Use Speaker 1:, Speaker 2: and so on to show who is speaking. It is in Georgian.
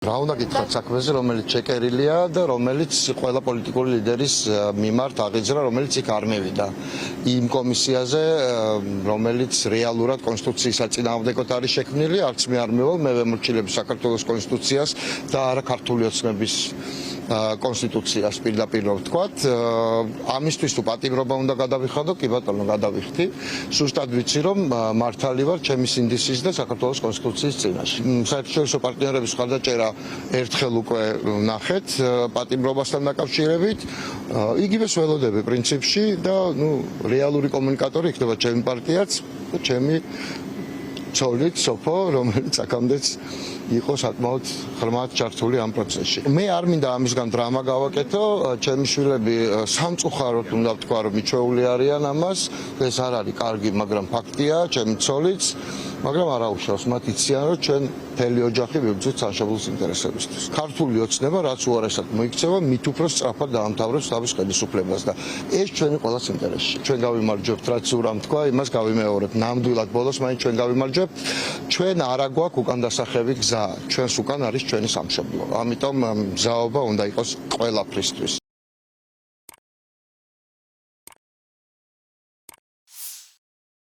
Speaker 1: რა უნდა გითხრათ საქმეზე, რომელიც ჩეკერილია და რომელიც ყველა პოლიტიკური ლიდერის მიმართ აღიძრა, რომელიც იქ არ მევიდა. იმ კომისიაზე, რომელიც რეალურად კონსტიტუციის საწინააღმდეგოდ არის შექმნილი, არც მე არ მევალ, მე ვემორჩილებ საქართველოს კონსტიტუციას და არა ქართული ოცნების კონსტიტუციას პირდაპირ ვთქვათ. ამისთვის თუ პატიმრობა უნდა გადავიხადო, კი ბატონო, გადავიხდი. სუსტად ვიცი, რომ მართალი ვარ ჩემი სინდისის და საქართველოს კონსტიტუციის წინაშე. საერთაშორისო პარტნიორების მხარდაჭერა ერთხელ უკვე ნახეთ პატიმრობასთან დაკავშირებით. იგივეს ველოდები პრინციპში და რეალური კომუნიკატორი იქნება ჩემი პარტიაც და ჩემი ცოლით სოფო, რომელიც აქამდეც იყო საკმაოდ ღრმად ჩართული ამ პროცესში. მე არ მინდა ამისგან დრამა გავაკეთო, ჩემი შვილები სამწუხაროდ უნდა ვთქვა, რომ მიჩვეული არიან ამას. ეს არ არის კარგი, მაგრამ ფაქტია, ჩემი ცოლიც, მაგრამ არა უშავს, მათ იციან, რომ ჩვენ მთელი ოჯახი ვიბრძვით სამშობლოს ინტერესებისთვის. ქართული ოცნება, რაც უარესად მოიქცევა, მით უფრო სწრაფად დაამთავრებს თავის ხელისუფლებას და ეს ჩვენი ყველას ინტერესში. ჩვენ გავიმარჯვებთ, რაც ურამ თქვა, იმას გავიმეორებთ. ნამდვილად ბოლოს მაინც ჩვენ გავიმარჯვებთ. ჩვენ არა გვაქვს უკან დასახევი გზა. ჩვენს უკან არის ჩვენი სამშობლო. ამიტომ მზაობა უნდა იყოს ყველაფრისთვის.